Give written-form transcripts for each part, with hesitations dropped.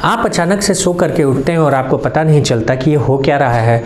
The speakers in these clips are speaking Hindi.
आप अचानक से सो करके उठते हैं और आपको पता नहीं चलता कि ये हो क्या रहा है।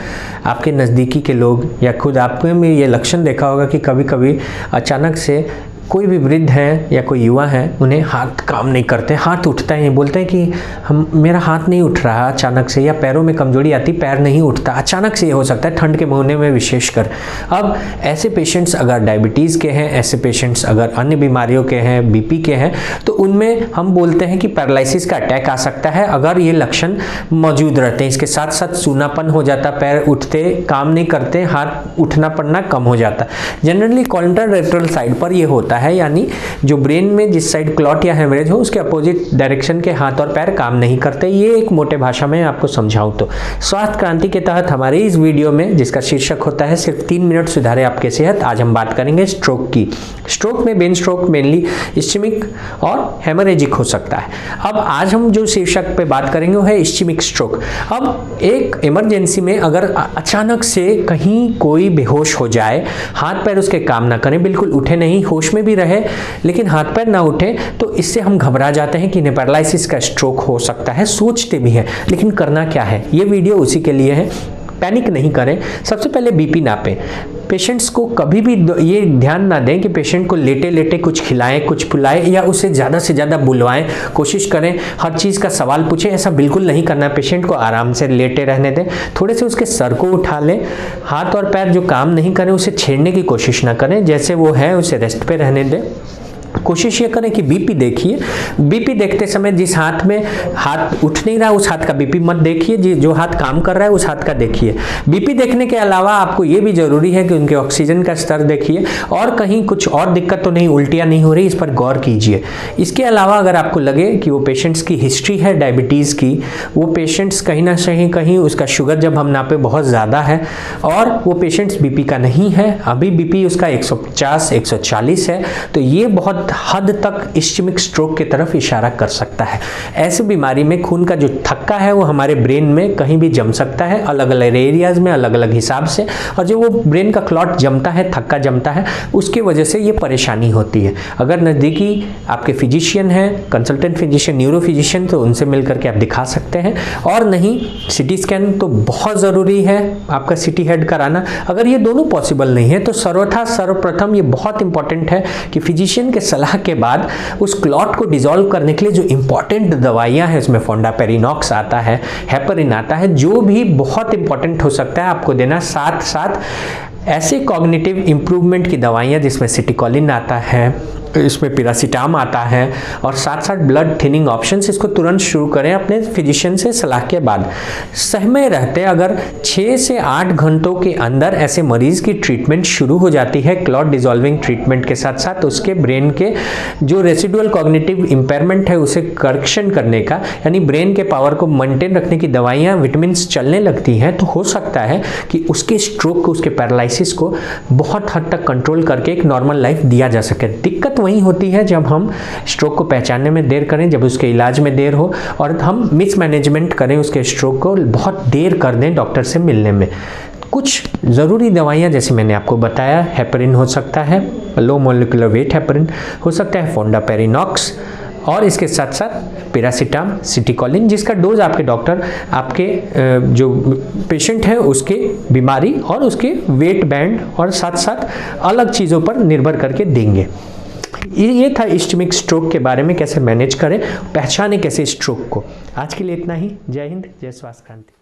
आपके नज़दीकी के लोग या खुद आपने भी ये लक्षण देखा होगा कि कभी कभी अचानक से कोई भी वृद्ध हैं या कोई युवा हैं, उन्हें हाथ काम नहीं करते, हाथ उठता है, बोलते हैं कि मेरा हाथ नहीं उठ रहा अचानक से, या पैरों में कमजोरी आती, पैर नहीं उठता, अचानक से ये हो सकता है ठंड के महीने में विशेषकर। अब ऐसे पेशेंट्स अगर डायबिटीज़ के हैं, ऐसे पेशेंट्स अगर अन्य बीमारियों के हैं, बीपी के हैं, तो उनमें हम बोलते हैं कि पैरालिसिस का अटैक आ सकता है अगर ये लक्षण मौजूद रहते हैं। इसके साथ साथ सूनापन हो जाता, पैर उठते काम नहीं करते, हाथ उठना पड़ना कम हो जाता। जनरली कॉन्ट्रालेटरल साइड पर ये होता है, यानी जो ब्रेन में जिस साइड क्लॉट या हेमरेज हो उसके अपोजिट डायरेक्शन के हाथ और पैर काम नहीं करते। ये एक मोटे भाषा में आपको समझाऊं तो स्वास्थ्य क्रांति के तहत हमारे इस वीडियो में, जिसका शीर्षक होता है सिर्फ 3 मिनट सुधारे आपके सेहत, आज हम बात करेंगे स्ट्रोक की। स्ट्रोक में ब्रेन स्ट्रोक मेनली इस्चेमिक और हेमरेजिक हो सकता है। अब आज हम जो शीर्षक पे बात करेंगे वो है इस्चेमिक स्ट्रोक। अब एक इमरजेंसी में अगर अचानक से कहीं कोई बेहोश हो जाए, हाथ पैर उसके काम ना करें, बिल्कुल उठे नहीं, होश में भी रहे लेकिन हाथ पैर ना उठे, तो इससे हम घबरा जाते हैं कि इन्हें पैरालिसिस का स्ट्रोक हो सकता है, सोचते भी हैं। लेकिन करना क्या है, ये वीडियो उसी के लिए है। पैनिक नहीं करें। सबसे पहले बीपी नापें। पेशेंट्स को कभी भी ये ध्यान ना दें कि पेशेंट को लेटे लेटे कुछ खिलाएं, कुछ पिलाएं या उसे ज़्यादा से ज़्यादा बुलवाएं, कोशिश करें हर चीज़ का सवाल पूछें, ऐसा बिल्कुल नहीं करना। पेशेंट को आराम से लेटे रहने दें, थोड़े से उसके सर को उठा लें, हाथ और पैर जो काम नहीं करें उसे छेड़ने की कोशिश ना करें, जैसे वो है उसे रेस्ट पे रहने दें। कोशिश ये करें कि बीपी देखिए। बीपी देखते समय जिस हाथ में हाथ उठ नहीं रहा उस हाथ का बीपी मत देखिए, जो हाथ काम कर रहा है उस हाथ का देखिए। बीपी देखने के अलावा आपको ये भी जरूरी है कि उनके ऑक्सीजन का स्तर देखिए और कहीं कुछ और दिक्कत तो नहीं, उल्टियाँ नहीं हो रही, इस पर गौर कीजिए। इसके अलावा अगर आपको लगे कि वो पेशेंट्स की हिस्ट्री है डायबिटीज़ की, वो पेशेंट्स कहीं ना कहीं उसका शुगर जब हम नापे बहुत ज़्यादा है और वो पेशेंट्स बीपी का नहीं है, अभी बीपी उसका 150 140 है, तो ये बहुत हद तक इस्चेमिक स्ट्रोक की तरफ इशारा कर सकता है। ऐसी बीमारी में खून का जो थक्का है वो हमारे ब्रेन में कहीं भी जम सकता है, अलग अलग एरियाज में अलग अलग हिसाब से, और जो वो ब्रेन का क्लॉट जमता है, थक्का जमता है, उसकी वजह से ये परेशानी होती है। अगर नज़दीकी आपके फिजिशियन हैं, कंसल्टेंट फिजिशियन, न्यूरो फिजिशियन, तो उनसे मिल करके आप दिखा सकते हैं। और नहीं, सिटी स्कैन तो बहुत ज़रूरी है आपका सिटी हेड कराना। अगर ये दोनों पॉसिबल नहीं है तो सर्वप्रथम ये बहुत इंपॉर्टेंट है कि फिजिशियन के सलाह के बाद उस क्लॉट को डिसॉल्व करने के लिए जो इंपॉर्टेंट दवाइयां हैं, उसमें फोंडापेरिनॉक्स आता है, हेपरिन आता है, जो भी बहुत इंपॉर्टेंट हो सकता है आपको देना। साथ साथ ऐसे कॉग्निटिव इंप्रूवमेंट की दवाइयां जिसमें सिटिकोलिन आता है, इसमें पिरासिटाम आता है, और साथ साथ ब्लड थिनिंग ऑप्शंस, इसको तुरंत शुरू करें अपने फिजिशियन से सलाह के बाद। समय रहते अगर 6 से 8 घंटों के अंदर ऐसे मरीज की ट्रीटमेंट शुरू हो जाती है क्लॉट डिसॉल्विंग ट्रीटमेंट के साथ साथ उसके ब्रेन के जो रेसिडुअल कॉग्निटिव इंपेयरमेंट है उसे करेक्शन करने का, यानी ब्रेन के पावर को मेंटेन रखने की दवाइयाँ, विटामिन चलने लगती हैं, तो हो सकता है कि उसके स्ट्रोक को, उसके पैरालिसिस को बहुत हद तक कंट्रोल करके एक नॉर्मल लाइफ दिया जा सके। दिक्कत वही होती है जब हम स्ट्रोक को पहचानने में देर करें, जब उसके इलाज में देर हो और हम मिसमैनेजमेंट करें, उसके स्ट्रोक को बहुत देर कर दें डॉक्टर से मिलने में। कुछ ज़रूरी दवाइयाँ जैसे मैंने आपको बताया, हेपरिन हो सकता है, लो मोलिकुलर वेट हेपरिन हो सकता है, फोंडापेरिनॉक्स, और इसके साथ साथ पिरासिटाम, सिटिकोलिन, जिसका डोज आपके डॉक्टर आपके जो पेशेंट है उसके बीमारी और उसके वेट बैंड और साथ साथ अलग चीज़ों पर निर्भर करके देंगे। ये था इस्चेमिक स्ट्रोक के बारे में, कैसे मैनेज करें, पहचानें कैसे स्ट्रोक को। आज के लिए इतना ही। जय हिंद, जय स्वास्थ्य क्रांति।